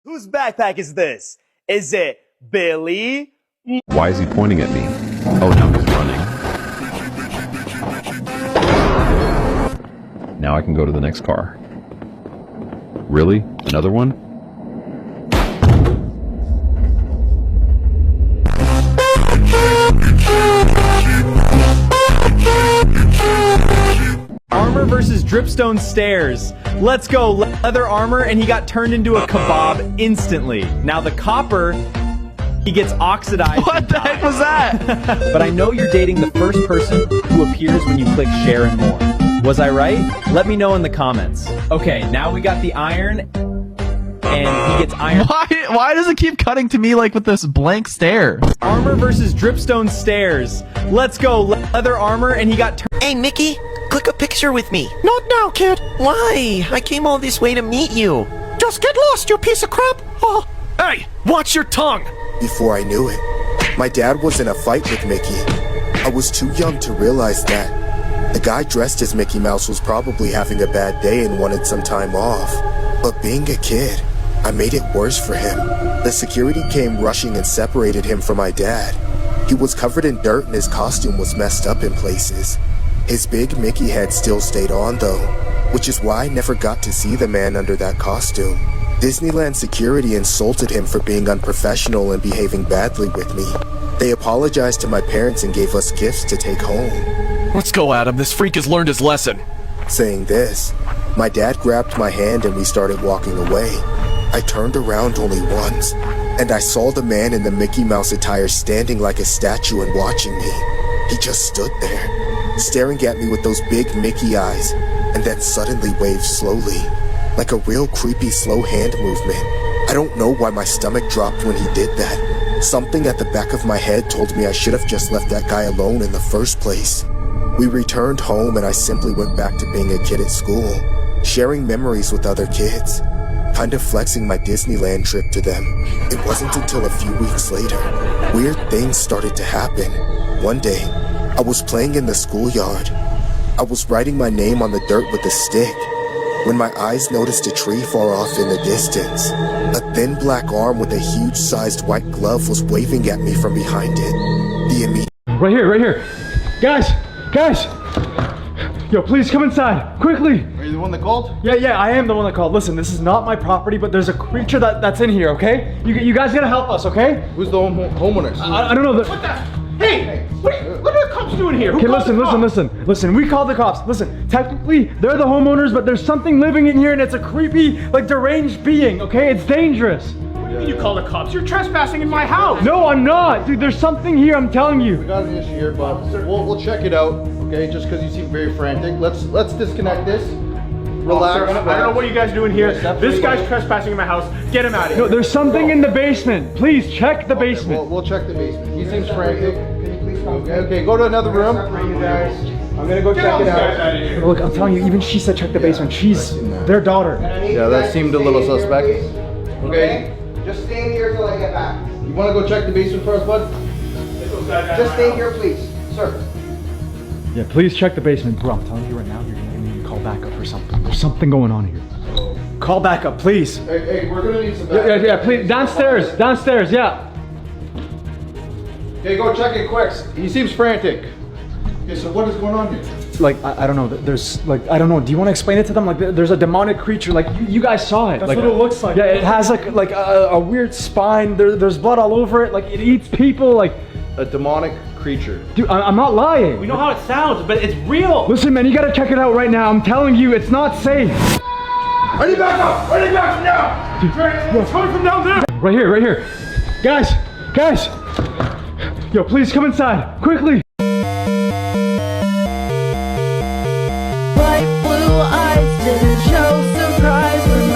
Whose backpack is this? Is it Billy? Why is he pointing at me? Oh, now he's running. Now I can go to the next car. Really? Another one? Armor versus dripstone stairs. Let's go. Leather armor, and he got turned into a kebab instantly. Now the copper, he gets oxidized. What the heck was that? But I know you're dating the first person who appears when you click share and more. Was I right? Let me know in the comments. Okay, now we got the iron, and he gets iron. Why does it keep cutting to me like with this blank stare? Armor versus dripstone stairs. Let's go. Leather armor, and he got turned. Hey, Mickey, click a picture with me. Not now, kid. Why? I came all this way to meet you. Just get lost, you piece of crap. Oh. Hey, watch your tongue. Before I knew it, my dad was in a fight with Mickey. I was too young to realize that. The guy dressed as Mickey Mouse was probably having a bad day and wanted some time off. But being a kid, I made it worse for him. The security came rushing and separated him from my dad. He was covered in dirt and his costume was messed up in places. His big Mickey head still stayed on though, which is why I never got to see the man under that costume. Disneyland security insulted him for being unprofessional and behaving badly with me. They apologized to my parents and gave us gifts to take home. Let's go, Adam. This freak has learned his lesson. Saying this, my dad grabbed my hand and we started walking away. I turned around only once, and I saw the man in the Mickey Mouse attire standing like a statue and watching me. He just stood there, staring at me with those big Mickey eyes, and then suddenly waved slowly, like a real creepy slow hand movement. I don't know why my stomach dropped when he did that. Something at the back of my head told me I should have just left that guy alone in the first place. We returned home and I simply went back to being a kid at school, sharing memories with other kids, kind of flexing my Disneyland trip to them. It wasn't until a few weeks later, weird things started to happen. One day, I was playing in the schoolyard. I was writing my name on the dirt with a stick, when my eyes noticed a tree far off in the distance. A thin black arm with a huge-sized white glove was waving at me from behind it. The immediate— Right here. Guys! Yo, please come inside, quickly! Are you the one that called? Yeah, I am the one that called. Listen, this is not my property, but there's a creature that's in here, okay? You guys gotta help us, okay? Who's the homeowners? I don't know. What the? Hey! What are the cops doing here? Okay, listen. We called the cops. Listen, technically, they're the homeowners, but there's something living in here, and it's a creepy, like, deranged being, okay? It's dangerous. What do you mean you call the cops? You're trespassing in my house! No, I'm not! Dude, there's something here, I'm telling you. We got an issue here, but we'll check it out, okay? Just because you seem very frantic. Let's disconnect this. Relax. Officer, I don't know what you guys are doing here. This guy's trespassing in my house. Get him out of here. No, there's something in the basement. Please, check the basement. We'll check the basement. He seems frantic. Can you please come? Okay, go to another room. I'm gonna go check it out. Look, I'm telling you, even she said check the basement. She's their daughter. Yeah, that seemed a little suspect. Okay. Just stay here till I get back. You wanna go check the basement first, bud? Just stay here, please, sir. Yeah, please check the basement. Bro, I'm telling you right now, you're gonna need to call backup for something. There's something going on here. Call backup, please. Hey, we're gonna need some backup. Yeah, please. Downstairs, yeah. Okay, go check it quick. He seems frantic. Okay, so what is going on here? Like, I don't know, there's, like, I don't know, do you want to explain it to them? Like, there's a demonic creature, like, you guys saw it. That's like, what it looks like. Yeah, it has, like a weird spine, there's blood all over it, like, it eats people, like... A demonic creature. Dude, I'm not lying. We know how it sounds, but it's real. Listen, man, you gotta check it out right now. I'm telling you, it's not safe. I need backup! I need backup now! Dude, It's coming from down there. Right here. Guys! Yo, please come inside, quickly. Bright blue eyes didn't show surprise when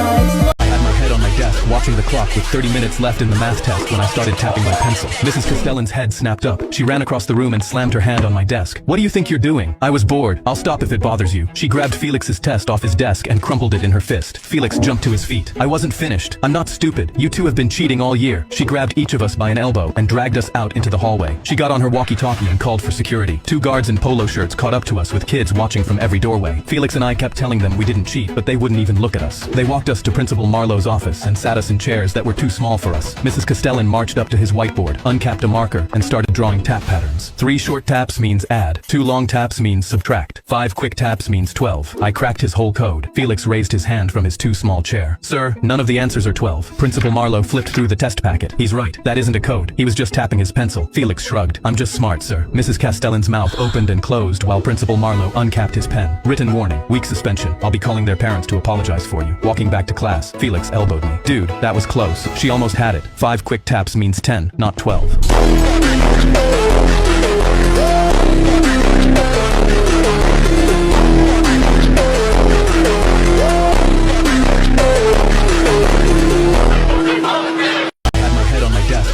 I had my head on my desk watching the clock with 30 minutes left in the math test when I started tapping my pencil. Mrs. Castellan's head snapped up. She ran across the room and slammed her hand on my desk. What do you think you're doing? I was bored. I'll stop if it bothers you. She grabbed Felix's test off his desk and crumpled it in her fist. Felix jumped to his feet. I wasn't finished. I'm not stupid. You two have been cheating all year. She grabbed each of us by an elbow and dragged us out into the hallway. She got on her walkie-talkie and called for security. 2 guards in polo shirts caught up to us with kids watching from every doorway. Felix and I kept telling them we didn't cheat, but they wouldn't even look at us. They walked us to Principal Marlowe's office and sat us in and chairs that were too small for us. Mrs. Castellan marched up to his whiteboard, uncapped a marker, and started drawing tap patterns. 3 short taps means add. 2 long taps means subtract. 5 quick taps means 12. I cracked his whole code. Felix raised his hand from his too small chair. Sir, none of the answers are 12. Principal Marlowe flipped through the test packet. He's right. That isn't a code. He was just tapping his pencil. Felix shrugged. I'm just smart, sir. Mrs. Castellan's mouth opened and closed while Principal Marlowe uncapped his pen. Written warning. Week suspension. I'll be calling their parents to apologize for you. Walking back to class, Felix elbowed me. Dude, that was close. She almost had it. 5 quick taps means 10, not 12.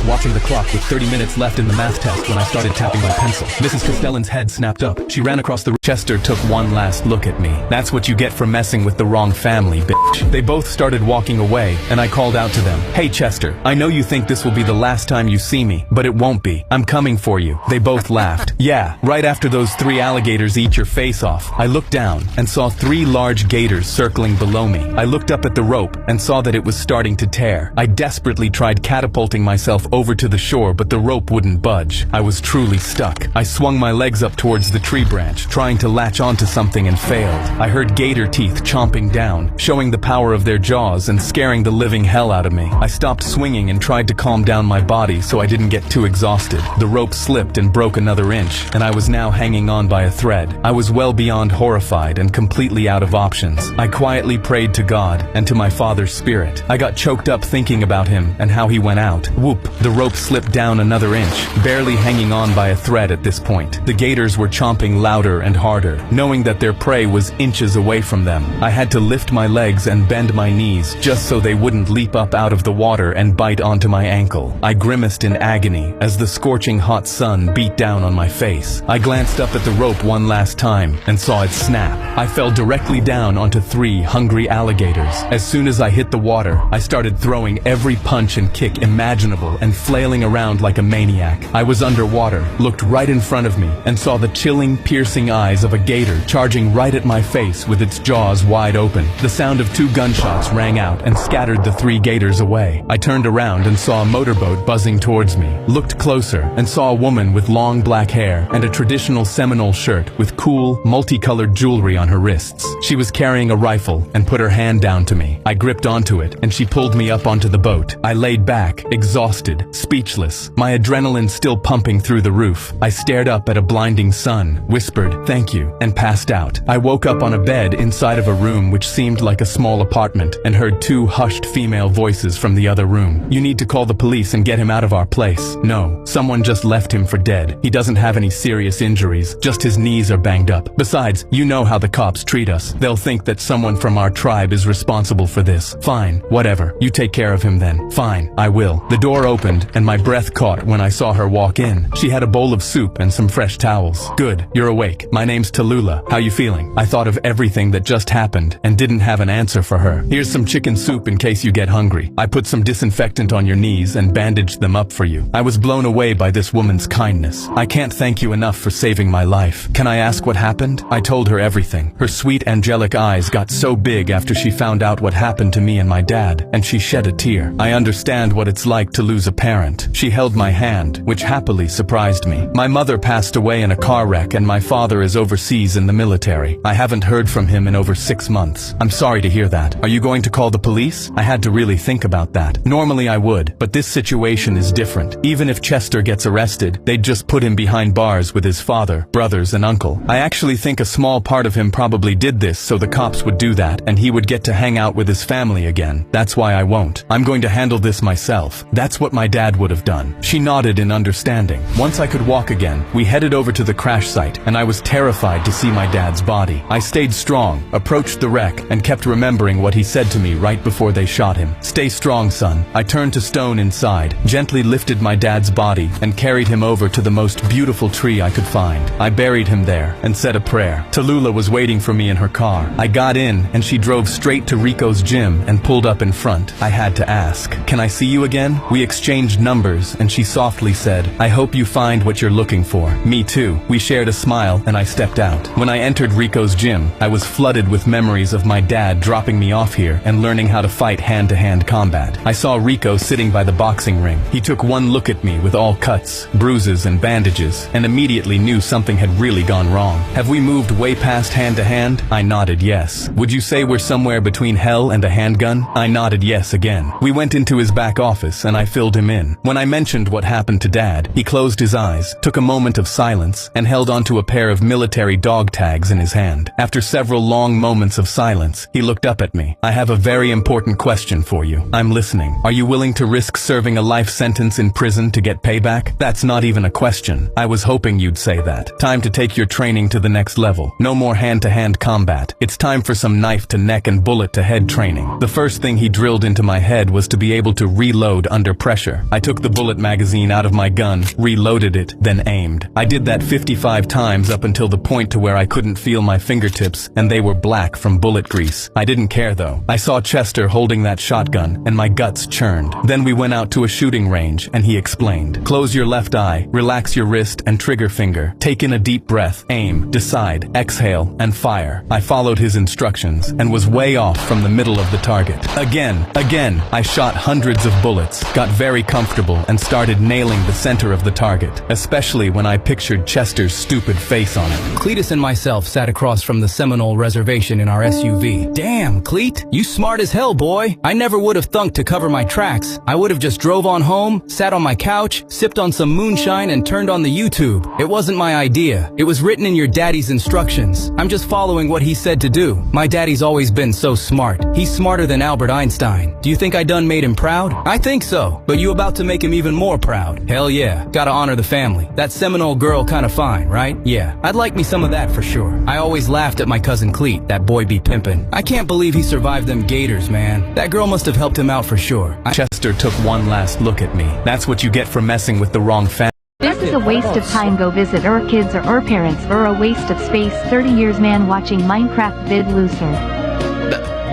Watching the clock with 30 minutes left in the math test when I started tapping my pencil. Mrs. Castellan's head snapped up. She ran across the room. Chester took one last look at me. That's what you get for messing with the wrong family, bitch. They both started walking away, and I called out to them. Hey Chester, I know you think this will be the last time you see me, but it won't be. I'm coming for you. They both laughed. Yeah, right after those 3 alligators eat your face off. I looked down and saw 3 large gators circling below me. I looked up at the rope and saw that it was starting to tear. I desperately tried catapulting myself over to the shore, but the rope wouldn't budge. I was truly stuck. I swung my legs up towards the tree branch, trying to latch onto something, and failed. I heard gator teeth chomping down, showing the power of their jaws and scaring the living hell out of me. I stopped swinging and tried to calm down my body so I didn't get too exhausted. The rope slipped and broke another inch, and I was now hanging on by a thread. I was well beyond horrified and completely out of options. I quietly prayed to God and to my father's spirit. I got choked up thinking about him and how he went out. Whoop! The rope slipped down another inch, barely hanging on by a thread at this point. The gators were chomping louder and harder, knowing that their prey was inches away from them. I had to lift my legs and bend my knees just so they wouldn't leap up out of the water and bite onto my ankle. I grimaced in agony as the scorching hot sun beat down on my face. I glanced up at the rope one last time and saw it snap. I fell directly down onto 3 hungry alligators. As soon as I hit the water, I started throwing every punch and kick imaginable and flailing around like a maniac. I was underwater, looked right in front of me, and saw the chilling, piercing eyes of a gator charging right at my face with its jaws wide open. The sound of 2 gunshots rang out and scattered the 3 gators away. I turned around and saw a motorboat buzzing towards me, looked closer, and saw a woman with long black hair and a traditional Seminole shirt with cool, multicolored jewelry on her wrists. She was carrying a rifle and put her hand down to me. I gripped onto it, and she pulled me up onto the boat. I laid back, exhausted, speechless, my adrenaline still pumping through the roof. I stared up at a blinding sun, whispered, "Thank you," and passed out. I woke up on a bed inside of a room which seemed like a small apartment and heard 2 hushed female voices from the other room. "You need to call the police and get him out of our place." "No, someone just left him for dead. He doesn't have any serious injuries, just his knees are banged up. Besides, you know how the cops treat us. They'll think that someone from our tribe is responsible for this." "Fine, whatever. You take care of him then." "Fine, I will." The door opened and my breath caught when I saw her walk in. She had a bowl of soup and some fresh towels. "Good, you're awake. My name's Tallulah. How you feeling?" I thought of everything that just happened and didn't have an answer for her. "Here's some chicken soup in case you get hungry. I put some disinfectant on your knees and bandaged them up for you." I was blown away by this woman's kindness. "I can't thank you enough for saving my life. Can I ask what happened?" I told her everything. Her sweet angelic eyes got so big after she found out what happened to me and my dad, and she shed a tear. I understand what it's like to lose a parent. She held my hand, which happily surprised me. "My mother passed away in a car wreck and my father is overseas in the military. I haven't heard from him in over 6 months. I'm sorry to hear that. Are you going to call the police?" I had to really think about that. Normally I would, but this situation is different. Even if Chester gets arrested, they'd just put him behind bars with his father, brothers, and uncle. I actually think a small part of him probably did this so the cops would do that and he would get to hang out with his family again. That's why I won't. I'm going to handle this myself. That's what my dad would have done. She nodded in understanding. Once I could walk again, we headed over to the crash site, and I was terrified to see my dad's body. I stayed strong, approached the wreck, and kept remembering what he said to me right before they shot him. "Stay strong, son." I turned to Stone inside, gently lifted my dad's body, and carried him over to the most beautiful tree I could find. I buried him there, and said a prayer. Tallulah was waiting for me in her car. I got in, and she drove straight to Rico's gym and pulled up in front. I had to ask, "Can I see you again?" We exchanged numbers numbers, and she softly said, "I hope you find what you're looking for." Me too. We shared a smile, and I stepped out. When I entered Rico's gym, I was flooded with memories of my dad dropping me off here and learning how to fight hand-to-hand combat. I saw Rico sitting by the boxing ring. He took one look at me with all cuts, bruises, and bandages, and immediately knew something had really gone wrong. Have we moved way past hand-to-hand? I nodded yes. Would you say we're somewhere between hell and a handgun? I nodded yes again. We went into his back office and I filled him in. When I mentioned what happened to Dad, he closed his eyes, took a moment of silence, and held onto a pair of military dog tags in his hand. After several long moments of silence, he looked up at me. "I have a very important question for you. I'm listening. Are you willing to risk serving a life sentence in prison to get payback?" That's not even a question. I was hoping you'd say that. Time to take your training to the next level. No more hand-to-hand combat. It's time for some knife-to-neck and bullet-to-head training. The first thing he drilled into my head was to be able to reload under pressure. I took the bullet magazine out of my gun, reloaded it, then aimed. I did that 55 times up until the point to where I couldn't feel my fingertips and they were black from bullet grease. I didn't care though. I saw Chester holding that shotgun and my guts churned. Then we went out to a shooting range and he explained, "Close your left eye, relax your wrist and trigger finger. Take in a deep breath, aim, decide, exhale, and fire." I followed his instructions and was way off from the middle of the target. Again, I shot hundreds of bullets, got very comfortable and started nailing the center of the target, especially when I pictured Chester's stupid face on it. Cletus and myself sat across from the Seminole Reservation in our SUV. "Damn, Cleet, you smart as hell, boy. I never would have thunk to cover my tracks. I would have just drove on home, sat on my couch, sipped on some moonshine and turned on the YouTube. It wasn't my idea. It was written in your daddy's instructions. I'm just following what he said to do. My daddy's always been so smart. He's smarter than Albert Einstein. Do you think I done made him proud? I think so. But you about to make him even more proud. Hell yeah. Gotta honor the family. That Seminole girl kinda fine, right? Yeah. I'd like me some of that for sure. I always laughed at my cousin Cleet. That boy be pimpin'. I can't believe he survived them gators, man. That girl must have helped him out for sure." Chester took one last look at me. That's what you get for messing with the wrong family. This is a waste of time. Go visit our kids or our parents, or a waste of space. 30 years man watching Minecraft vid loser.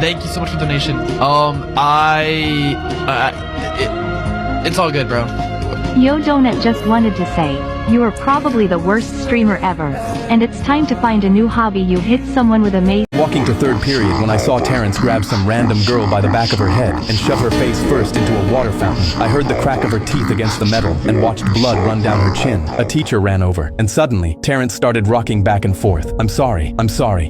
Thank you so much for the donation. It's all good, bro. Yo Donut just wanted to say, you are probably the worst streamer ever, and it's time to find a new hobby. You hit someone with a mace. Walking to third period when I saw Terrence grab some random girl by the back of her head and shove her face first into a water fountain. I heard the crack of her teeth against the metal and watched blood run down her chin. A teacher ran over, and suddenly, Terrence started rocking back and forth. I'm sorry.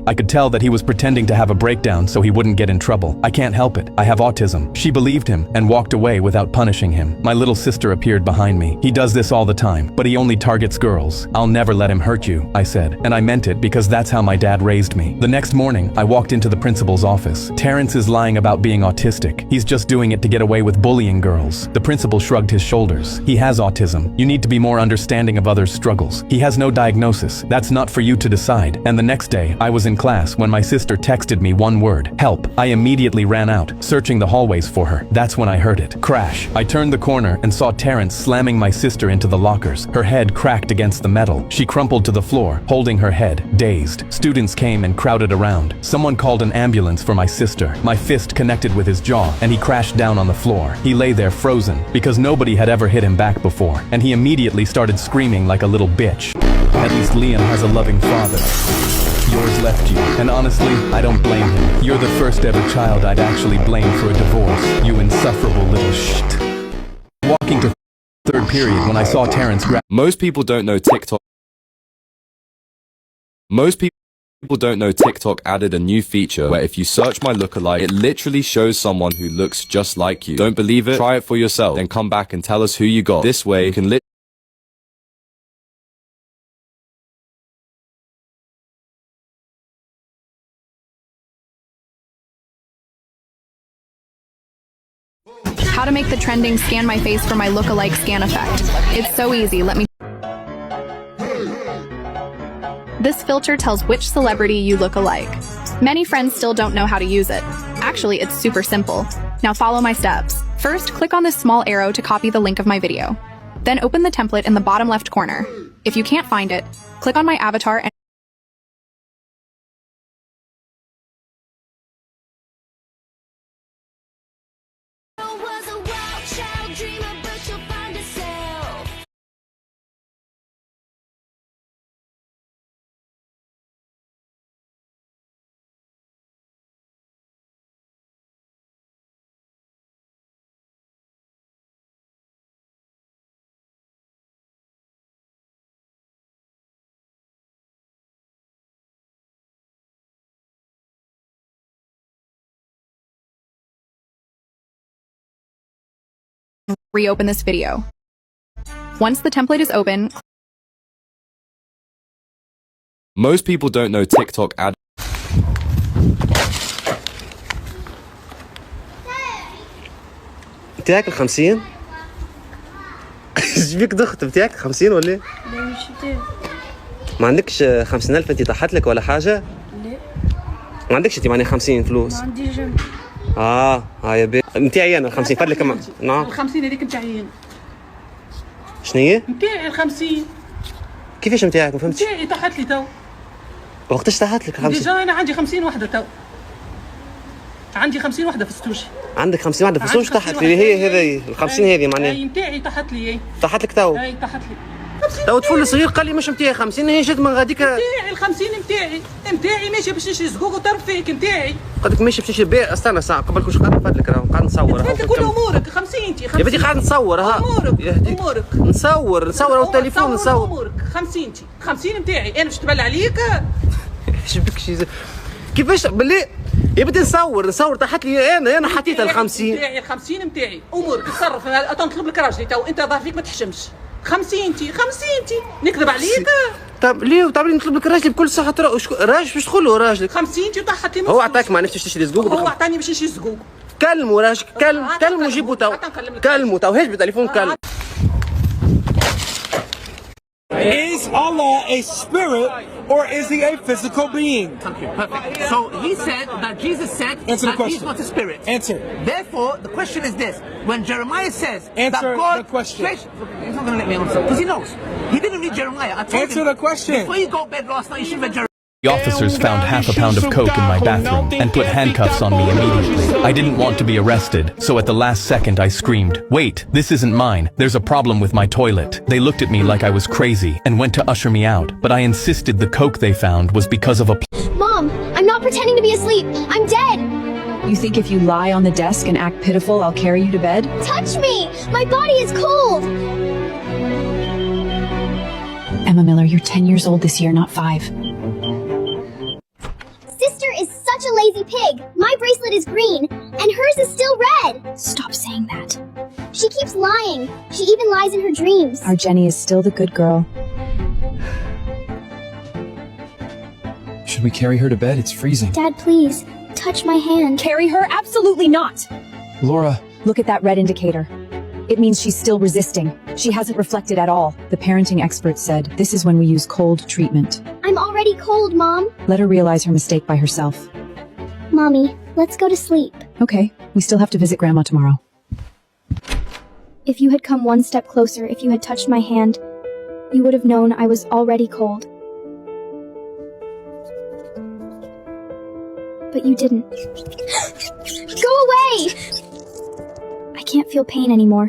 I could tell that he was pretending to have a breakdown so he wouldn't get in trouble. I can't help it. I have autism. She believed him and walked away without punishing him. My little sister appeared behind me. He does this all the time, but he only targets girls. "I'll never let him hurt you," I said, and I meant it because that's how my dad raised me. The next morning, I walked into the principal's office. Terrence is lying about being autistic. He's just doing it to get away with bullying girls. The principal shrugged his shoulders. "He has autism. You need to be more understanding of others' struggles. He has no diagnosis. That's not for you to decide." And the next day, I was in class when my sister texted me one word: help. I immediately ran out, searching the hallways for her. That's when I heard it. Crash. I turned the corner and saw Terrence slamming my sister into the lockers. Her head cracked against the metal. She crumpled to the floor, holding her head, dazed. Students came and crowded around. Someone called an ambulance for my sister. My fist connected with his jaw, and he crashed down on the floor. He lay there frozen, because nobody had ever hit him back before, and he immediately started screaming like a little bitch. At least Liam has a loving father. Yours left you, and honestly, I don't blame him. You're the first ever child I'd actually blame for a divorce, you insufferable little shit. Walking to third period when I saw Terrence grab— Most people don't know TikTok added a new feature where if you search my lookalike, it literally shows someone who looks just like you. Don't believe it? Try it for yourself, then come back and tell us who you got. This way, you can How to make the trending scan my face for my lookalike scan effect. It's so easy, let me... This filter tells which celebrity you look alike. Many friends still don't know how to use it. Actually, it's super simple. Now follow my steps. First, click on this small arrow to copy the link of my video. Then open the template in the bottom left corner. If you can't find it, click on my avatar and Was a wild child dreamer, but you'll find a reopen this video. Once the template is open, Most people don't know TikTok ad. بتاعك 50 ايش بيك ضغط بتاعك 50 ولا ايه؟ لا مش بتاعي. ما عندكش 50,000 انت طاحت لك ولا حاجه؟ لا ما عندكش انت 50 فلوس؟ ما عندي جنب. يا بي نتاعي انا 50 فات لك كم؟ نعم ال 50 هذيك نتاعي. شنو هي؟ نتاعي ال 50. كيفاش نتاعك ما فهمتش؟ نتاعي طاحت لي تو. وقتاش طاحت لك 50؟ ديجا انا عندي 50 وحده تو. عندي 50 وحده في الستوشي. عندك 50 وحده في السوق طاحت لي هي هذه ال 50 هذه معناها. اي نتاعي طاحت لي. طاحت لك تو؟ اي طاحت لي. تو طفل صغير قال لي مش نتاعي 50 هي جات من غاديك. نتاعي ال 50 نتاعي ماشي باش نمشي زقوق وضرب فيك نتاعي. قال لك ماشي باش نبيع. استنى ساعه قبل كل شيء قاعد نفدلك راهو قاعد نصور. انت كل امورك 50 انت 50. يا بنتي قاعد نصور امورك نصور والتليفون نصور. امورك 50 انت 50 نتاعي انا باش تبلع عليك. ايش بك شي كيفاش بالله يا بنتي نصور طاحت لي انا حطيتها ال 50 نتاعي ال 50 نتاعي امورك تصرف. تنطلب لك راجلي تو انت ظهر فيك ما تحشمش. 50 انت نكذب عليك. طب ليه طب نطلب لك راجلي بكل صحه راجل باش تقول له راجلك 50 انت طاحت لي. هو عطاك ما نفسش تشري زقوق. هو عطاني باش نشري زقوق. كلموا راجلك كلموا جيبوا تو كلموا تو هاش بالتليفون كلم. Is Allah a spirit or is he a physical being? Okay, perfect. So he said that Jesus said Answer the that question. he's not a spirit. Answer. Therefore, the question is this: when Jeremiah says Answer that God the question. He's not going to let me answer because he knows. He didn't read Jeremiah. I told Answer him, the question. Before you go to bed last night, you should read Jeremiah. The officers found half a pound of coke in my bathroom and put handcuffs on me immediately. I didn't want to be arrested, so at the last second I screamed, "Wait, this isn't mine. There's a problem with my toilet." They looked at me like I was crazy and went to usher me out, but I insisted the coke they found was because of a Mom, I'm not pretending to be asleep. I'm dead. You think if you lie on the desk and act pitiful, I'll carry you to bed? Touch me! My body is cold. Emma Miller, you're 10 years old this year, not 5. Sister is such a lazy pig. My bracelet is green, and hers is still red. Stop saying that. She keeps lying. She even lies in her dreams. Our Jenny is still the good girl. Should we carry her to bed? It's freezing. Dad, please, touch my hand. Carry her? Absolutely not! Laura. Look at that red indicator. It means she's still resisting. She hasn't reflected at all. The parenting expert said this is when we use cold treatment. I'm already cold, Mom. Let her realize her mistake by herself. Mommy, let's go to sleep. Okay, we still have to visit Grandma tomorrow. If you had come one step closer, if you had touched my hand, you would have known I was already cold. But you didn't. Go away! I can't feel pain anymore.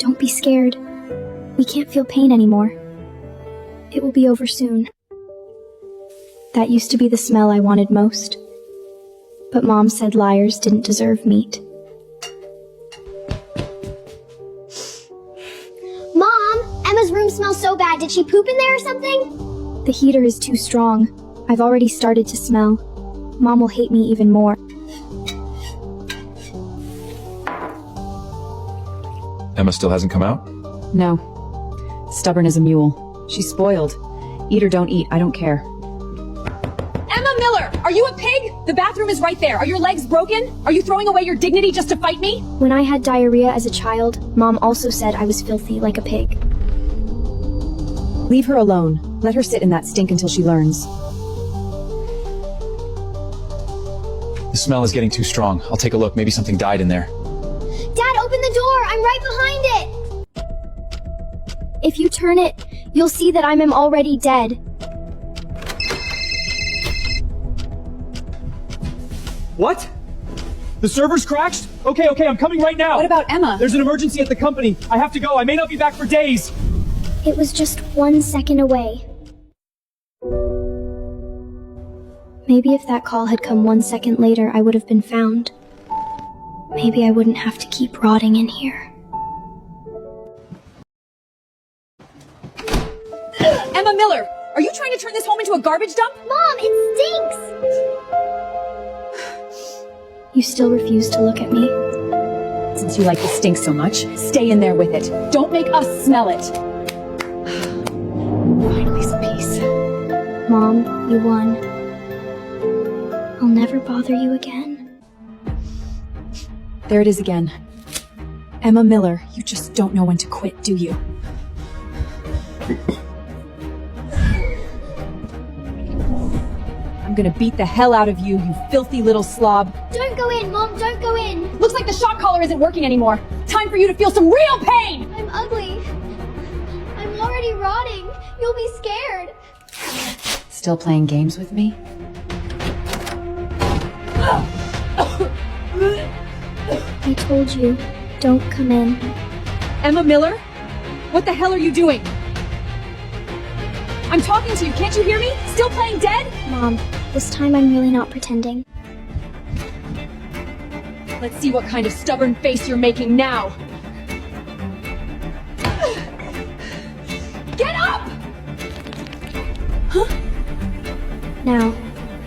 Don't be scared. We can't feel pain anymore. It will be over soon. That used to be the smell I wanted most. But Mom said liars didn't deserve meat. Mom! Emma's room smells so bad. Did she poop in there or something? The heater is too strong. I've already started to smell. Mom will hate me even more. Emma still hasn't come out? No. Stubborn as a mule. She's spoiled. Eat or don't eat, I don't care. Emma Miller, are you a pig? The bathroom is right there. Are your legs broken? Are you throwing away your dignity just to fight me? When I had diarrhea as a child, Mom also said I was filthy like a pig. Leave her alone. Let her sit in that stink until she learns. The smell is getting too strong. I'll take a look. Maybe something died in there. Dad, open the door! I'm right behind it! If you turn it, you'll see that I am already dead. What? The server's crashed? Okay, I'm coming right now. What about Emma? There's an emergency at the company. I have to go. I may not be back for days. It was just 1 second away. Maybe if that call had come 1 second later, I would have been found. Maybe I wouldn't have to keep rotting in here. Emma Miller, are you trying to turn this home into a garbage dump? Mom, it stinks! You still refuse to look at me. Since you like the stink so much, stay in there with it. Don't make us smell it. Finally some peace. Mom, you won. I'll never bother you again. There it is again. Emma Miller, you just don't know when to quit, do you? I'm gonna beat the hell out of you, you filthy little slob. Don't go in, Mom, don't go in. Looks like the shock collar isn't working anymore. Time for you to feel some real pain! I'm ugly. I'm already rotting. You'll be scared. Still playing games with me? I told you, don't come in. Emma Miller? What the hell are you doing? I'm talking to you, can't you hear me? Still playing dead? Mom, this time I'm really not pretending. Let's see what kind of stubborn face you're making now. Get up! Huh? Now,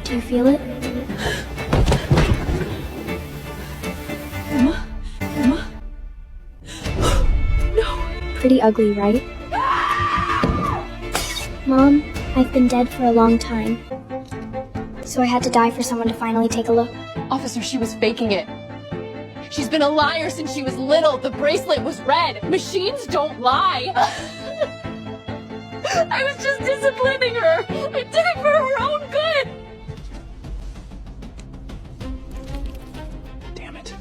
do you feel it? Emma? Emma? No. Pretty ugly, right? Mom, I've been dead for a long time. So I had to die for someone to finally take a look. Officer, she was faking it. She's been a liar since she was little. The bracelet was red. Machines don't lie. I was just disciplining her. I did it for her own good. Damn it.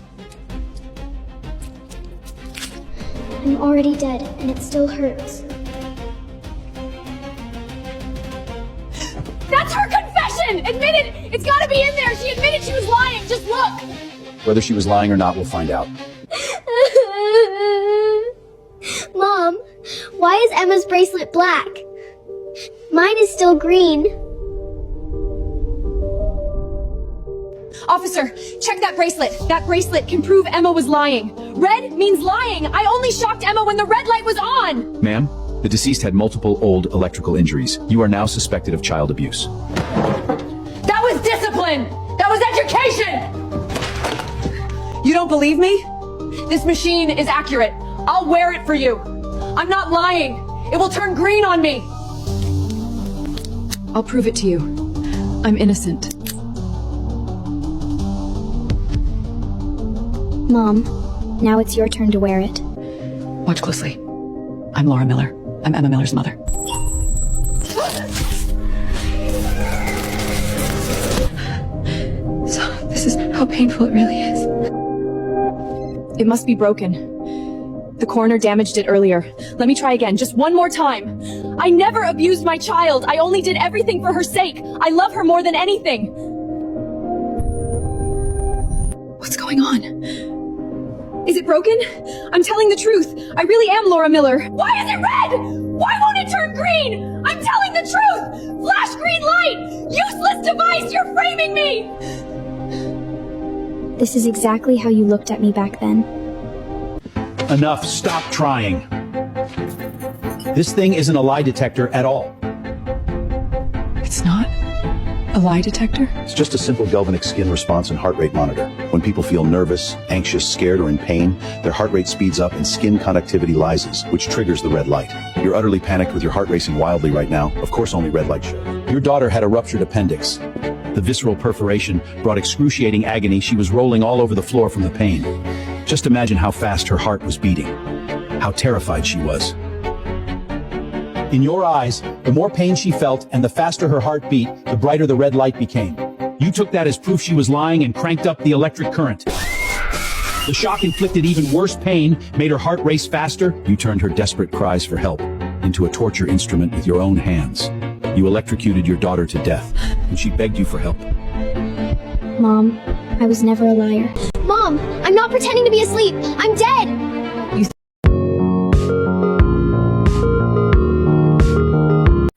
I'm already dead, and it still hurts. That's her confession! Admit it! It's gotta be in there! She admitted she was lying! Just look! Whether she was lying or not, we'll find out. Mom, why is Emma's bracelet black? Mine is still green. Officer, check that bracelet. That bracelet can prove Emma was lying. Red means lying. I only shocked Emma when the red light was on. Ma'am, the deceased had multiple old electrical injuries. You are now suspected of child abuse. That was discipline! That was education! You don't believe me? This machine is accurate. I'll wear it for you. I'm not lying. It will turn green on me. I'll prove it to you. I'm innocent. Mom, now it's your turn to wear it. Watch closely. I'm Laura Miller. I'm Emma Miller's mother. So, this is how painful it really is. It must be broken. The coroner damaged it earlier. Let me try again, just one more time. I never abused my child. I only did everything for her sake. I love her more than anything. What's going on? Is it broken? I'm telling the truth. I really am Laura Miller. Why is it red? Why won't it turn green? I'm telling the truth! Flash green light! Useless device, you're framing me! This is exactly how you looked at me back then. Enough, stop trying. This thing isn't a lie detector at all. It's not a lie detector? It's just a simple galvanic skin response and heart rate monitor. When people feel nervous, anxious, scared, or in pain, their heart rate speeds up and skin conductivity lyses, which triggers the red light. You're utterly panicked with your heart racing wildly right now. Of course, only red light shows. Your daughter had a ruptured appendix. The visceral perforation brought excruciating agony. She was rolling all over the floor from the pain. Just imagine how fast her heart was beating, how terrified she was. In your eyes, the more pain she felt and the faster her heart beat, the brighter the red light became. You took that as proof she was lying and cranked up the electric current. The shock inflicted even worse pain, made her heart race faster. You turned her desperate cries for help into a torture instrument with your own hands. You electrocuted your daughter to death, and she begged you for help. Mom, I was never a liar. Mom, I'm not pretending to be asleep. I'm dead.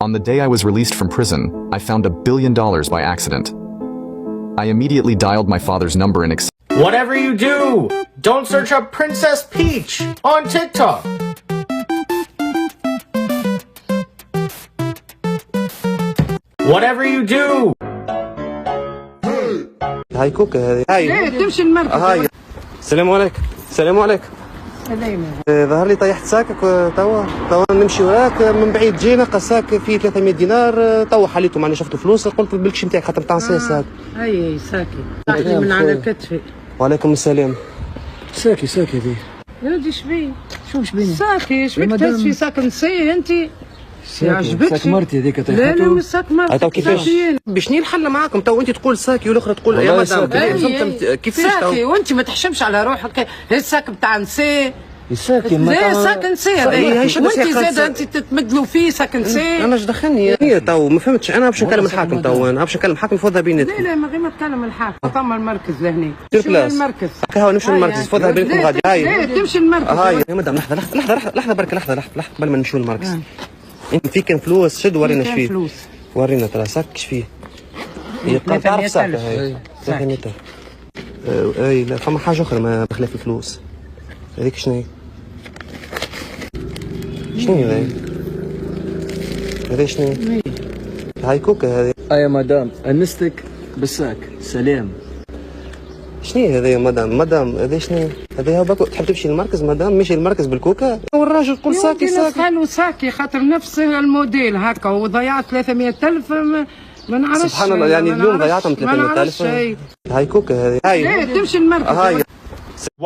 On the day I was released from prison, I found $1 billion by accident. I immediately dialed my father's number and Whatever you do, don't search up Princess Peach on TikTok. Whatever you do. هاي كوكا هذه. هاي. تمشي المركز. هاي. السلام عليكم. السلام عليكم. ظهر لي طيحت ساكك توا نمشي وراك من بعيد جينا قساك فيه 300 دينار توا حليته معني شفت فلوس قلت بالكش نتاعك خاطر نتاع ساك. اي ساكي ساكي من على كتفي. وعليكم السلام. ساكي ذي. يا ودي شبيه؟ شو شبيني؟ ساكي شبيك تهز في ساك نسي انت؟ يعجبك ساك مرتي هذيك لا لا مش ساك مرتي. تو كيفاش؟ بشني الحل معاكم تو انت تقول ساكي والاخرى تقول يا مدام كيفاش تو؟ ساكي وانت ما تحشمش على روحك الساك بتاع نسي. ساكي لا ساكن سي وانت زاد انت تتمدلوا فيه ساكن سي. انا اش دخلني هي تو ما فهمتش انا باش نكلم الحاكم تو انا باش نكلم الحاكم فوضها بيناتكم. لا لا ما غير ما تكلم الحاكم ثم المركز لهني. شو المركز؟ هكا نمشوا للمركز فوضها بيناتكم غادي هاي. لا تمشي المركز. هاي يا مدام لحظه برك لحظه قبل ما نمشوا للمركز. انت فيك كان فلوس شد ورينا اش فيه. ورينا ترى ساك اش فيه. هي تعرف ساك هاي 300. اي لا فما حاجه اخرى ما بخلاف الفلوس. هذيك شنو هي؟ شنو هذا؟ هذا شنو؟ هاي كوكا هذه. يا مدام انستك بالساك سلام. شنو هذا يا مدام هذا شنو؟ هذا هو باكو تحب تمشي للمركز مدام مشي للمركز بالكوكا؟ والراجل يقول ساكي حلو ساكي خاطر نفس الموديل هكا وضيعت 300,000 ما نعرفش. سبحان الله يعني اليوم ضيعتهم 300,000. هاي كوكا هذه. هاي تمشي المركز. هاي.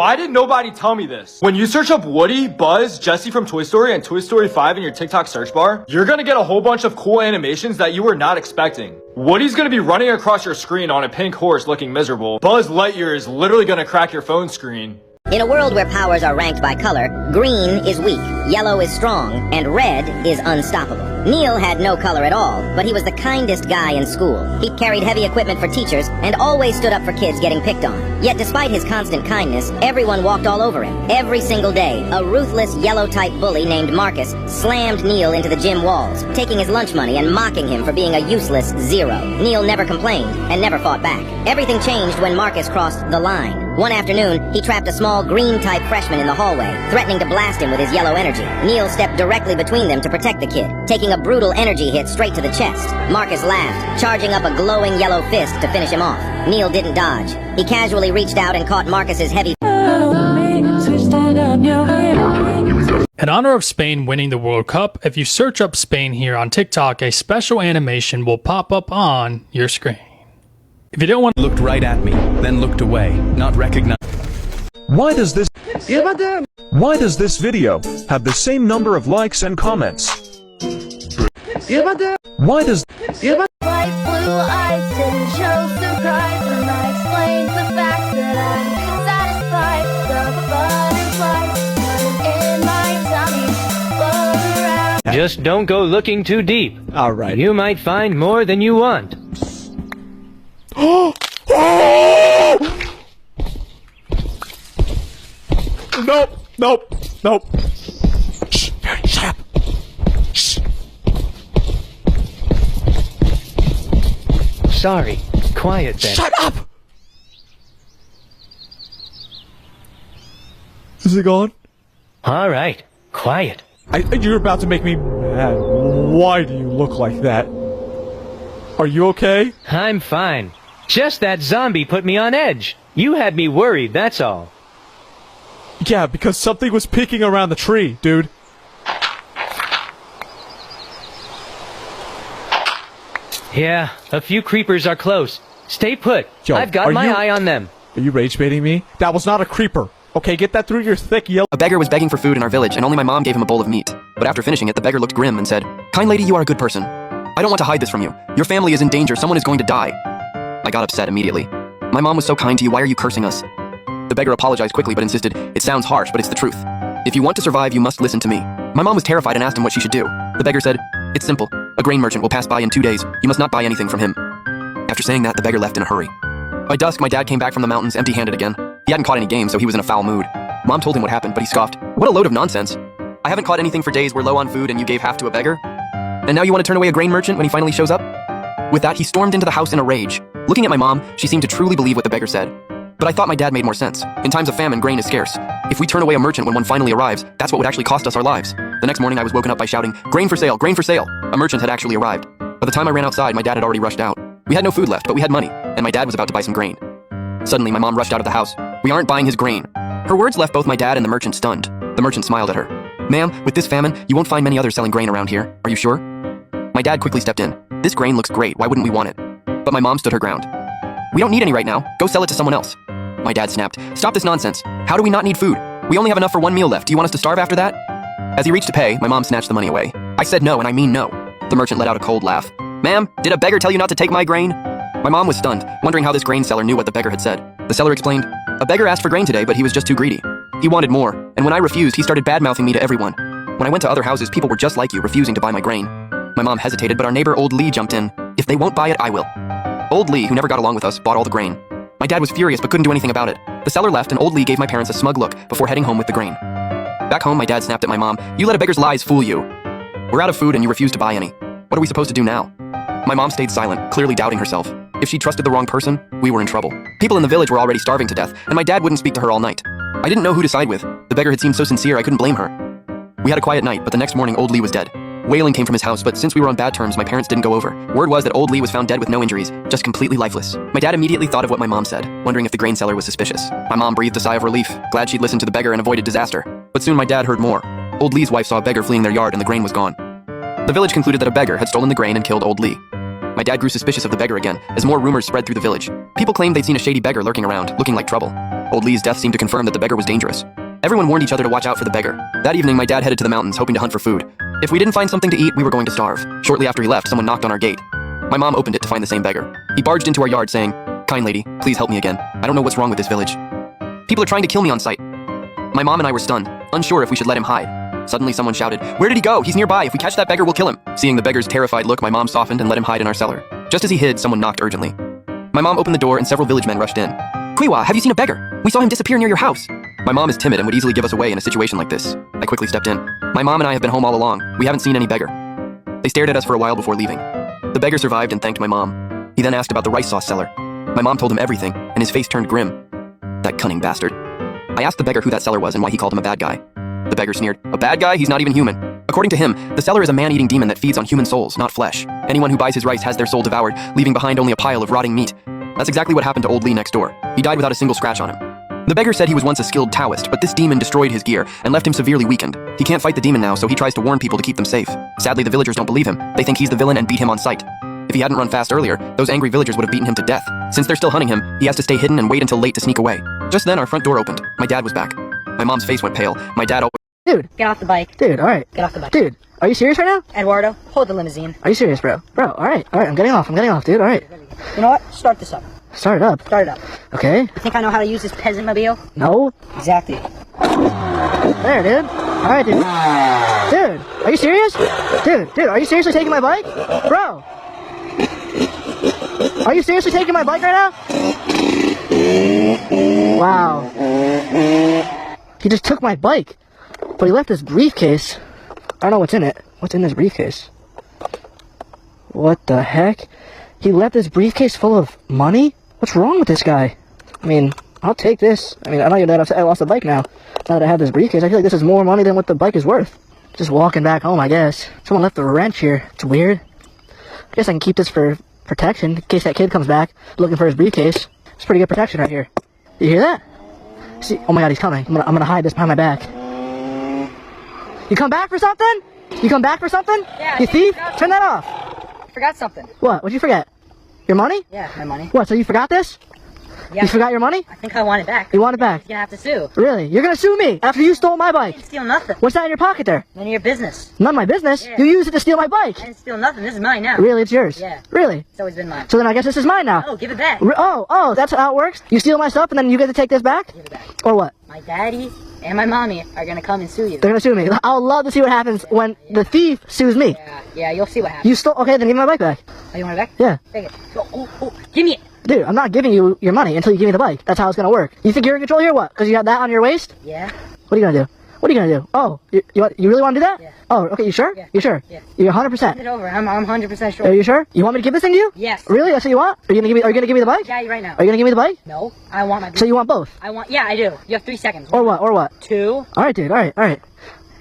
Why did nobody tell me this? When you search up Woody, Buzz, Jesse from Toy Story, and Toy Story 5 in your TikTok search bar, you're gonna get a whole bunch of cool animations that you were not expecting. Woody's gonna be running across your screen on a pink horse looking miserable. Buzz Lightyear is literally gonna crack your phone screen. In a world where powers are ranked by color, green is weak, yellow is strong, and red is unstoppable. Neil had no color at all, but he was the kindest guy in school. He carried heavy equipment for teachers and always stood up for kids getting picked on. Yet despite his constant kindness, everyone walked all over him. Every single day, a ruthless yellow-type bully named Marcus slammed Neil into the gym walls, taking his lunch money and mocking him for being a useless zero. Neil never complained and never fought back. Everything changed when Marcus crossed the line. One afternoon, he trapped a small green-type freshman in the hallway, threatening to blast him with his yellow energy. Neil stepped directly between them to protect the kid, taking a brutal energy hit straight to the chest. Marcus laughed, charging up a glowing yellow fist to finish him off. Neil didn't dodge. He casually reached out and caught Marcus's heavy... In honor of Spain winning the World Cup, if you search up Spain here on TikTok, a special animation will pop up on your screen. If you don't want looked right at me, then looked away, not recognized. Why does this video have the same number of likes and comments? Why does White blue eyes didn't show surprise when I explained the fact that I'm satisfied. The butterflies in my tummy float around. Just don't go looking too deep. All right. You might find more than you want. Nope. Shh, shut up. Shh. Sorry. Quiet then. Shut up. Is it gone? All right. Quiet. You're about to make me mad. Why do you look like that? Are you okay? I'm fine. Just that zombie put me on edge. You had me worried, that's all. Yeah, because something was peeking around the tree, dude. Yeah, a few creepers are close. Stay put. Yo, I've got my eye on them. Are you rage baiting me? That was not a creeper. Okay, get that through your thick yellow... A beggar was begging for food in our village, and only my mom gave him a bowl of meat. But after finishing it, the beggar looked grim and said, "Kind lady, you are a good person. I don't want to hide this from you. Your family is in danger. Someone is going to die." I got upset immediately. "My mom was so kind to you. Why are you cursing us?" The beggar apologized quickly but insisted, "It sounds harsh, but it's the truth. If you want to survive, you must listen to me." My mom was terrified and asked him what she should do. The beggar said, "It's simple. A grain merchant will pass by in 2 days. You must not buy anything from him." After saying that, the beggar left in a hurry. By dusk, my dad came back from the mountains empty-handed again. He hadn't caught any game, so he was in a foul mood. Mom told him what happened, but he scoffed. "What a load of nonsense. I haven't caught anything for days, we're low on food, and you gave half to a beggar? And now you want to turn away a grain merchant when he finally shows up?" With that, he stormed into the house in a rage. Looking at my mom, she seemed to truly believe what the beggar said. But I thought my dad made more sense. In times of famine, grain is scarce. If we turn away a merchant when one finally arrives, that's what would actually cost us our lives. The next morning I was woken up by shouting, "Grain for sale! Grain for sale!" A merchant had actually arrived. By the time I ran outside, my dad had already rushed out. We had no food left, but we had money, and my dad was about to buy some grain. Suddenly, my mom rushed out of the house. "We aren't buying his grain." Her words left both my dad and the merchant stunned. The merchant smiled at her. Ma'am, with this famine, you won't find many others selling grain around here. Are you sure? My dad quickly stepped in. This grain looks great, why wouldn't we want it? But my mom stood her ground. We don't need any right now, go sell it to someone else. My dad snapped. Stop this nonsense. How do we not need food? We only have enough for one meal left, do you want us to starve after that? As he reached to pay, my mom snatched the money away. I said no, and I mean no. The merchant let out a cold laugh. Ma'am, did a beggar tell you not to take my grain? My mom was stunned, wondering how this grain seller knew what the beggar had said. The seller explained, a beggar asked for grain today, but he was just too greedy. He wanted more, and when I refused, he started bad-mouthing me to everyone. When I went to other houses, people were just like you, refusing to buy my grain. My mom hesitated, but our neighbor Old Lee jumped in. If they won't buy it, I will. Old Lee, who never got along with us, bought all the grain. My dad was furious, but couldn't do anything about it. The seller left, and Old Lee gave my parents a smug look before heading home with the grain. Back home, my dad snapped at my mom, you let a beggar's lies fool you. We're out of food and you refuse to buy any. What are we supposed to do now? My mom stayed silent, clearly doubting herself. If she trusted the wrong person, we were in trouble. People in the village were already starving to death, and my dad wouldn't speak to her all night. I didn't know who to side with. The beggar had seemed so sincere I couldn't blame her. We had a quiet night, but the next morning Old Lee was dead. Wailing came from his house, but since we were on bad terms, my parents didn't go over. Word was that Old Lee was found dead with no injuries, just completely lifeless. My dad immediately thought of what my mom said, wondering if the grain seller was suspicious. My mom breathed a sigh of relief, glad she'd listened to the beggar and avoided disaster. But soon my dad heard more. Old Lee's wife saw a beggar fleeing their yard and the grain was gone. The village concluded that a beggar had stolen the grain and killed Old Lee. My dad grew suspicious of the beggar again, as more rumors spread through the village. People claimed they'd seen a shady beggar lurking around, looking like trouble. Old Lee's death seemed to confirm that the beggar was dangerous. Everyone warned each other to watch out for the beggar. That evening, my dad headed to the mountains, hoping to hunt for food. If we didn't find something to eat, we were going to starve. Shortly after he left, someone knocked on our gate. My mom opened it to find the same beggar. He barged into our yard saying, "Kind lady, please help me again. I don't know what's wrong with this village. People are trying to kill me on sight." My mom and I were stunned, unsure if we should let him hide. Suddenly someone shouted, "Where did he go? He's nearby. If we catch that beggar, we'll kill him." Seeing the beggar's terrified look, my mom softened and let him hide in our cellar. Just as he hid, someone knocked urgently. My mom opened the door and several village men rushed in. "Quiwa, have you seen a beggar? We saw him disappear near your house." My mom is timid and would easily give us away in a situation like this. I quickly stepped in. "My mom and I have been home all along. We haven't seen any beggar." They stared at us for a while before leaving. The beggar survived and thanked my mom. He then asked about the rice sauce seller. My mom told him everything, and his face turned grim. That cunning bastard. I asked the beggar who that seller was and why he called him a bad guy. The beggar sneered, "A bad guy? He's not even human." According to him, the seller is a man-eating demon that feeds on human souls, not flesh. Anyone who buys his rice has their soul devoured, leaving behind only a pile of rotting meat. That's exactly what happened to Old Lee next door. He died without a single scratch on him. The beggar said he was once a skilled Taoist, but this demon destroyed his gear and left him severely weakened. He can't fight the demon now, so he tries to warn people to keep them safe. Sadly, the villagers don't believe him. They think he's the villain and beat him on sight. If he hadn't run fast earlier, those angry villagers would have beaten him to death. Since they're still hunting him, he has to stay hidden and wait until late to sneak away. Just then, our front door opened. My dad was back. My mom's face went pale. My dad Dude, get off the bike. Dude, alright. Get off the bike. Dude, are you serious right now? Eduardo, hold the limousine. Are you serious, bro? Bro, alright, I'm getting off, dude, alright. You know what? Start this up. Start it up? Start it up. Okay. You think I know how to use this peasant mobile? No. Exactly. There, dude. Alright, dude. Dude, are you serious? Dude, are you seriously taking my bike? Bro! Are you seriously taking my bike right now? Wow. He just took my bike, but he left his briefcase. I don't know what's in it. What's in this briefcase? What the heck? He left his briefcase full of money? What's wrong with this guy? I mean, I'll take this. I mean, I know you're that upset I lost the bike now. Now that I have this briefcase, I feel like this is more money than what the bike is worth. Just walking back home, I guess. Someone left a wrench here. It's weird. I guess I can keep this for protection in case that kid comes back looking for his briefcase. It's pretty good protection right here. You hear that? See, oh my god, he's coming. I'm gonna hide this behind my back. You come back for something? You come back for something? Yeah. You thief? Turn that off. I forgot something. What? What'd you forget? Your money? Yeah, my money. What, so you forgot this? Yeah. You forgot your money? I think I want it back. You want it back? You're gonna have to sue. Really? You're gonna sue me after you stole my I bike? didn't steal nothing. What's that in your pocket there? None of your business. None of my business? Yeah. You used it to steal my bike. I didn't steal nothing. This is mine now. Really? It's yours? Yeah. Really? It's always been mine. So then I guess this is mine now. Oh, give it back. Oh, that's how it works? You steal my stuff and then you get to take this back? Give it back. Or what? My daddy and my mommy are gonna come and sue you. They're gonna sue me. I'll love to see what happens when the thief sues me. Yeah, you'll see what happens. You stole, okay, then give me my bike back. Oh, you want it back? Yeah. Take it. Oh, give me it. Dude, I'm not giving you your money until you give me the bike. That's how it's gonna work. You think you're in control here? What? Because you got that on your waist? Yeah. What are you gonna do? What are you gonna do? Oh, you really want to do that? Yeah. Oh, okay, you sure? Yeah. You sure? Yeah. You're Send 100%. it over. I'm 100% sure. Are you sure? You want me to give this thing to you? Yes. Really? That's what you want? Are you gonna give me the bike? Yeah, right now. Are you gonna give me the bike? No, I want my. So you want both? Yeah, I do. You have 3 seconds. Or what? 2. Alright, dude, alright.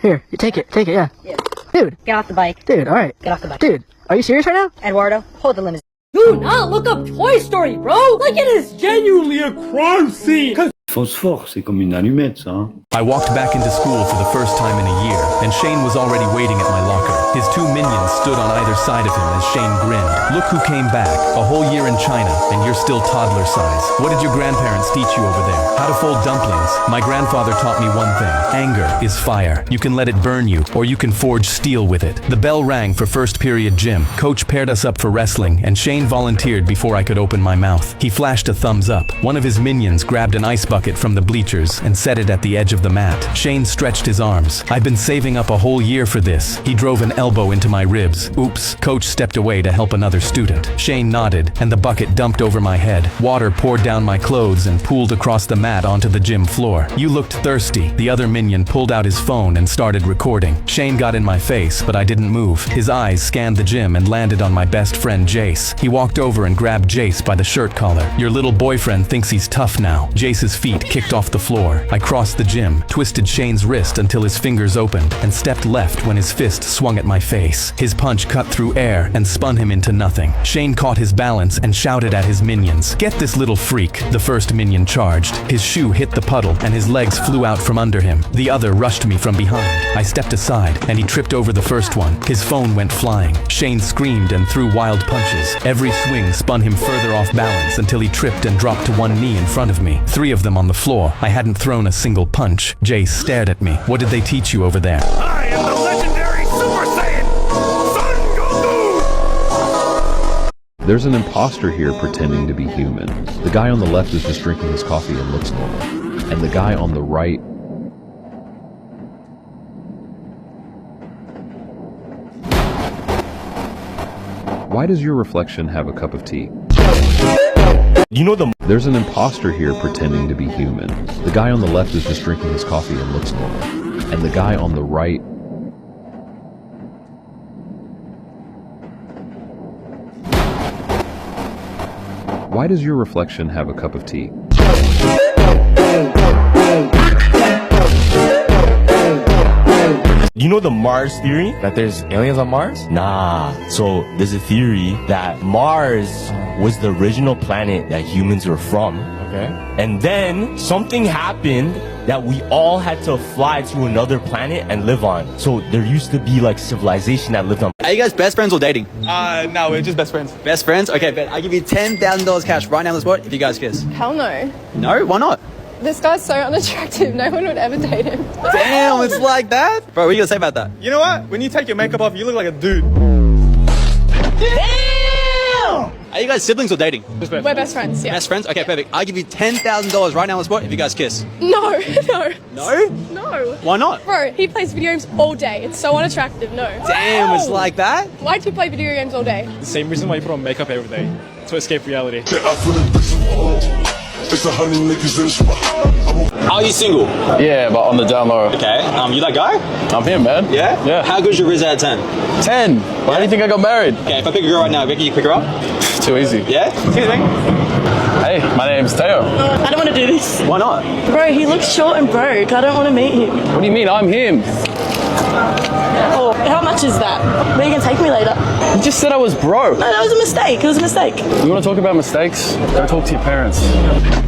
Here, you take it, yeah. Yeah. Dude. Get off the bike. Dude, alright. Get off the bike. Dude, are you serious right now? Eduardo, hold the limousine. Do not look up Toy Story, bro! Like it is genuinely a crime scene! phosphore, c'est comme une allumette, ça. Hein? I walked back into school for the first time in a year, and Shane was already waiting at my locker. His two minions stood on either side of him as Shane grinned. Look who came back. A whole year in China, and you're still toddler size. What did your grandparents teach you over there? How to fold dumplings. My grandfather taught me one thing. Anger is fire. You can let it burn you, or you can forge steel with it. The bell rang for first period gym. Coach paired us up for wrestling, and Shane volunteered before I could open my mouth. He flashed a thumbs up. One of his minions grabbed an ice bucket from the bleachers and set it at the edge of the mat. Shane stretched his arms. I've been saving up a whole year for this. He drove an elbow into my ribs. Oops. Coach stepped away to help another student. Shane nodded, and the bucket dumped over my head. Water poured down my clothes and pooled across the mat onto the gym floor. You looked thirsty. The other minion pulled out his phone and started recording. Shane got in my face, but I didn't move. His eyes scanned the gym and landed on my best friend Jace. He walked over and grabbed Jace by the shirt collar. Your little boyfriend thinks he's tough now. Jace's feet kicked off the floor. I crossed the gym, twisted Shane's wrist until his fingers opened, and stepped left when his fist swung at my face. His punch cut through air and spun him into nothing. Shane caught his balance and shouted at his minions. Get this little freak. The first minion charged. His shoe hit the puddle and his legs flew out from under him. The other rushed me from behind. I stepped aside and he tripped over the first one. His phone went flying. Shane screamed and threw wild punches. Every swing spun him further off balance until he tripped and dropped to one knee in front of me. 3 of them on the floor. I hadn't thrown a single punch. Jace stared at me. What did they teach you over there? I am the legendary Super Saiyan, Son Goku! There's an imposter here pretending to be human. The guy on the left is just drinking his coffee and looks normal. And the guy on the right... Why does your reflection have a cup of tea? There's an imposter here pretending to be human. The guy on the left is just drinking his coffee and looks normal. And the guy on the right... Why does your reflection have a cup of tea? You know the Mars theory? That there's aliens on Mars? Nah. So there's a theory that Mars was the original planet that humans were from. Okay. And then something happened that we all had to fly to another planet and live on. So there used to be like civilization that lived on. Are you guys best friends or dating? No, we're just best friends. Best friends? Okay, bet. I'll give you $10,000 cash right now on the spot if you guys kiss. Hell no. No? Why not? This guy's so unattractive, no one would ever date him. Damn, it's like that? Bro, what are you gonna say about that? You know what? When you take your makeup off, you look like a dude. Damn! Are you guys siblings or dating? We're best friends, yeah. Best friends? Okay, perfect. I'll give you $10,000 right now on the spot if you guys kiss. No. No? No. Why not? Bro, he plays video games all day. It's so unattractive, no. Damn, it's like that? Why do you play video games all day? The same reason why you put on makeup every day. To escape reality. Are you single? Yeah, but on the down low. Okay, you that guy? I'm him, man. Yeah? Yeah. How good's your Riz out of 10? 10? Why do you think I got married? Okay, if I pick a girl right now, can you pick her up? Too easy. Yeah? Excuse me? Hey, my name's Teo. I don't want to do this. Why not? Bro, he looks short and broke. I don't want to meet him. What do you mean? I'm him. Oh, how much is that? Where are you going to take me later? You just said I was broke. No, that was a mistake. It was a mistake. You want to talk about mistakes? Go talk to your parents.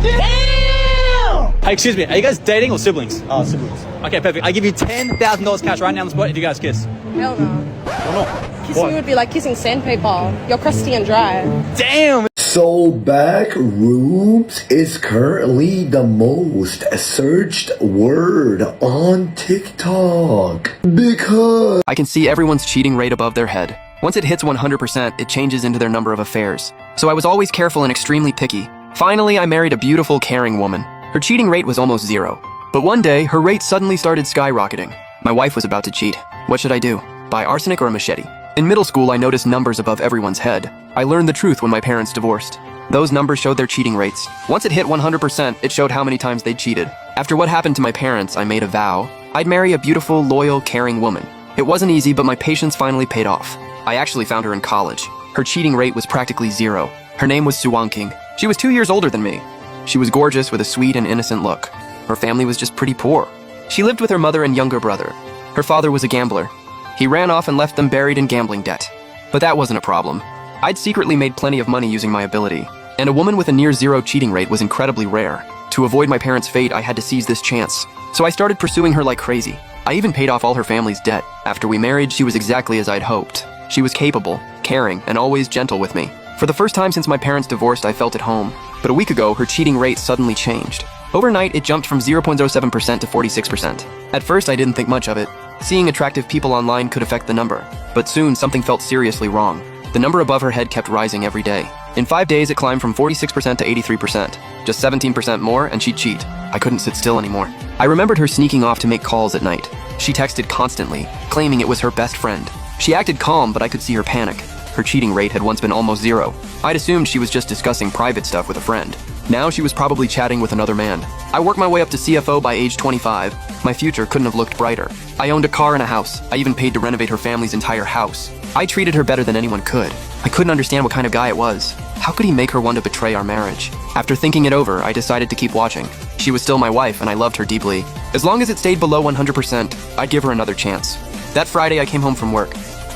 Hey, excuse me, are you guys dating or siblings? Oh, siblings. Okay, perfect. I give you $10,000 cash right now on the spot if you guys kiss. Hell no. Why not? Kissing would be like kissing sandpaper. You're crusty and dry. Damn! So Backrooms is currently the most searched word on TikTok because I can see everyone's cheating rate above their head. Once it hits 100%, it changes into their number of affairs. So I was always careful and extremely picky. Finally, I married a beautiful, caring woman. Her cheating rate was almost 0. But one day, her rate suddenly started skyrocketing. My wife was about to cheat. What should I do? Buy arsenic or a machete? In middle school, I noticed numbers above everyone's head. I learned the truth when my parents divorced. Those numbers showed their cheating rates. Once it hit 100%, it showed how many times they'd cheated. After what happened to my parents, I made a vow. I'd marry a beautiful, loyal, caring woman. It wasn't easy, but my patience finally paid off. I actually found her in college. Her cheating rate was practically 0. Her name was Suwon King. She was 2 years older than me. She was gorgeous with a sweet and innocent look. Her family was just pretty poor. She lived with her mother and younger brother. Her father was a gambler. He ran off and left them buried in gambling debt. But that wasn't a problem. I'd secretly made plenty of money using my ability, and a woman with a near 0 cheating rate was incredibly rare. To avoid my parents' fate, I had to seize this chance. So I started pursuing her like crazy. I even paid off all her family's debt. After we married, she was exactly as I'd hoped. She was capable, caring, and always gentle with me. For the first time since my parents divorced, I felt at home. But a week ago, her cheating rate suddenly changed. Overnight, it jumped from 0.07% to 46%. At first, I didn't think much of it. Seeing attractive people online could affect the number. But soon, something felt seriously wrong. The number above her head kept rising every day. In 5 days, it climbed from 46% to 83%. Just 17% more, and she'd cheat. I couldn't sit still anymore. I remembered her sneaking off to make calls at night. She texted constantly, claiming it was her best friend. She acted calm, but I could see her panic. Her cheating rate had once been almost zero. I'd assumed she was just discussing private stuff with a friend. Now she was probably chatting with another man. I worked my way up to CFO by age 25. My future couldn't have looked brighter. I owned a car and a house. I even paid to renovate her family's entire house. I treated her better than anyone could. I couldn't understand what kind of guy it was. How could he make her want to betray our marriage? After thinking it over, I decided to keep watching. She was still my wife, and I loved her deeply. As long as it stayed below 100%, I'd give her another chance. That Friday, I came home from work.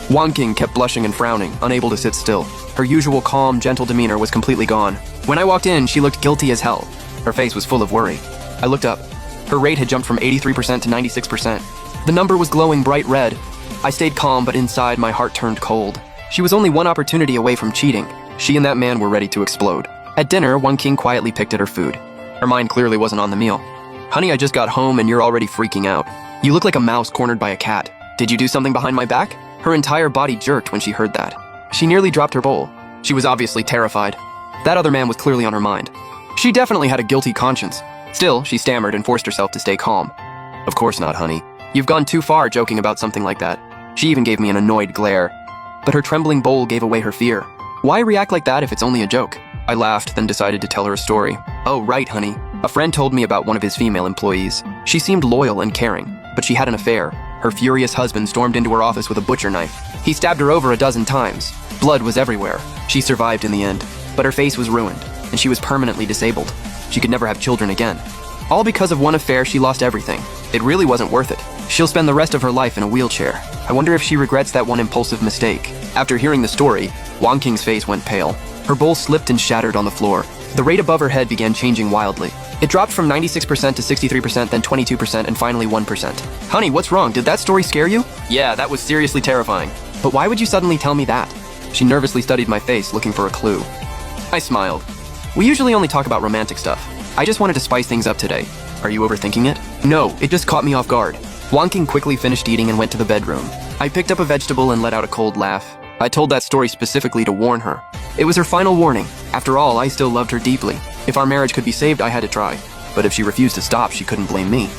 Wang King kept blushing and frowning, unable to sit still. Her usual calm, gentle demeanor was completely gone. When I walked in, she looked guilty as hell. Her face was full of worry. I looked up. Her rate had jumped from 83% to 96%. The number was glowing bright red. I stayed calm, but inside my heart turned cold. She was only one opportunity away from cheating. She and that man were ready to explode. At dinner, Wang King quietly picked at her food. Her mind clearly wasn't on the meal. Honey, I just got home and you're already freaking out. You look like a mouse cornered by a cat. Did you do something behind my back? Her entire body jerked when she heard that. She nearly dropped her bowl. She was obviously terrified. That other man was clearly on her mind. She definitely had a guilty conscience. Still, she stammered and forced herself to stay calm. Of course not, honey. You've gone too far joking about something like that. She even gave me an annoyed glare. But her trembling bowl gave away her fear. Why react like that if it's only a joke? I laughed, then decided to tell her a story. Oh, right, honey. A friend told me about one of his female employees. She seemed loyal and caring, but she had an affair. Her furious husband stormed into her office with a butcher knife. He stabbed her over a dozen times. Blood was everywhere. She survived in the end, but her face was ruined, and she was permanently disabled. She could never have children again. All because of one affair, she lost everything. It really wasn't worth it. She'll spend the rest of her life in a wheelchair. I wonder if she regrets that one impulsive mistake. After hearing the story, Wang King's face went pale. Her bowl slipped and shattered on the floor. The rate above her head began changing wildly. It dropped from 96% to 63%, then 22%, and finally 1%. Honey, what's wrong? Did that story scare you? Yeah, that was seriously terrifying. But why would you suddenly tell me that? She nervously studied my face, looking for a clue. I smiled. We usually only talk about romantic stuff. I just wanted to spice things up today. Are you overthinking it? No, it just caught me off guard. Wang King quickly finished eating and went to the bedroom. I picked up a vegetable and let out a cold laugh. I told that story specifically to warn her. It was her final warning. After all, I still loved her deeply. If our marriage could be saved, I had to try. But if she refused to stop, she couldn't blame me.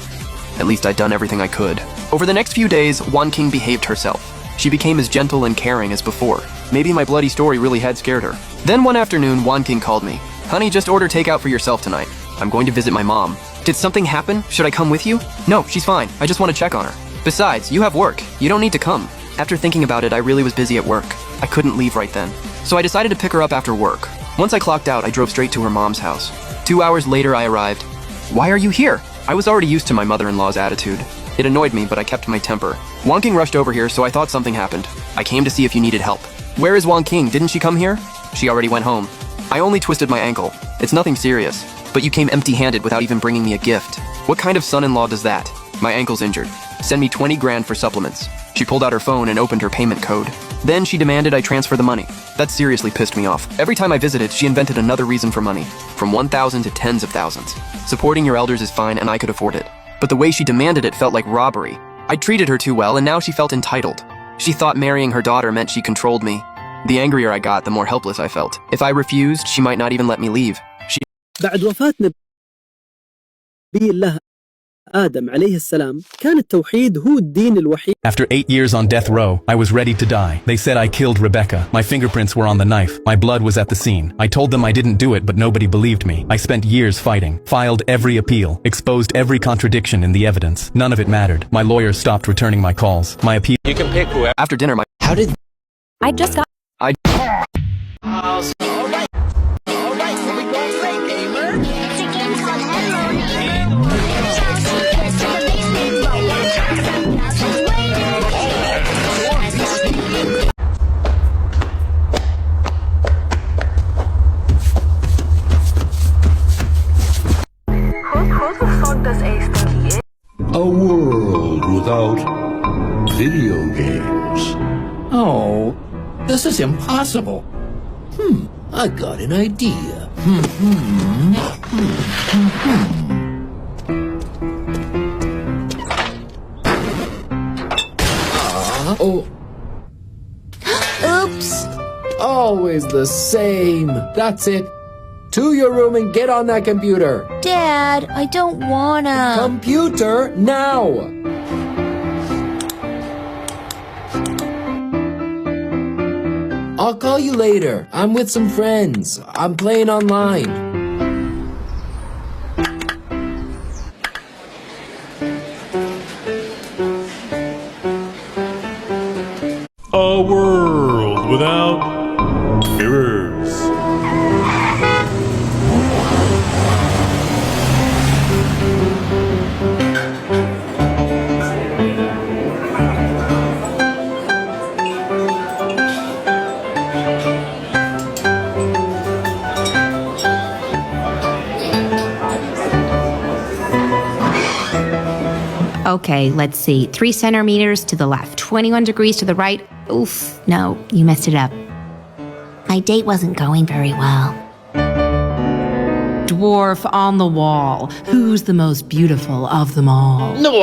At least I'd done everything I could. Over the next few days, Wang King behaved herself. She became as gentle and caring as before. Maybe my bloody story really had scared her. Then one afternoon, Wang King called me. Honey, just order takeout for yourself tonight. I'm going to visit my mom. Did something happen? Should I come with you? No, she's fine. I just want to check on her. Besides, you have work. You don't need to come. After thinking about it, I really was busy at work. I couldn't leave right then. So I decided to pick her up after work. Once I clocked out, I drove straight to her mom's house. 2 hours later, I arrived. Why are you here? I was already used to my mother-in-law's attitude. It annoyed me, but I kept my temper. Wang King rushed over here, so I thought something happened. I came to see if you needed help. Where is Wang King? Didn't she come here? She already went home. I only twisted my ankle. It's nothing serious. But you came empty-handed without even bringing me a gift. What kind of son-in-law does that? My ankle's injured. Send me 20 grand for supplements. She pulled out her phone and opened her payment code. Then she demanded I transfer the money. That seriously pissed me off. Every time I visited, she invented another reason for money. From 1,000 to tens of thousands. Supporting your elders is fine and I could afford it. But the way she demanded it felt like robbery. I treated her too well and now she felt entitled. She thought marrying her daughter meant she controlled me. The angrier I got, the more helpless I felt. If I refused, she might not even let me leave. بعد وفاة نبي الله آدم عليه السلام كان التوحيد هو الدين الوحيد. After 8 years on death row, I was ready to die. They said I killed Rebecca. My fingerprints were on the knife. My blood was at the scene. I told them I didn't do it, but nobody believed me. I spent years fighting, filed every appeal, exposed every contradiction in the evidence. None of it mattered. My lawyers stopped returning my calls. My appeal. You can pick whoever. After dinner, How did... I just got... without video games? Oh, this is impossible. I got an idea. Oh. Oops. Always the same. That's it. To your room and get on that computer. Dad, I don't wanna. Computer, now! I'll call you later. I'm with some friends. I'm playing online. A world without mirrors. Okay, let's see. 3 centimeters to the left, 21 degrees to the right. Oof, no, you messed it up. My date wasn't going very well. Dwarf on the wall. Who's the most beautiful of them all? No,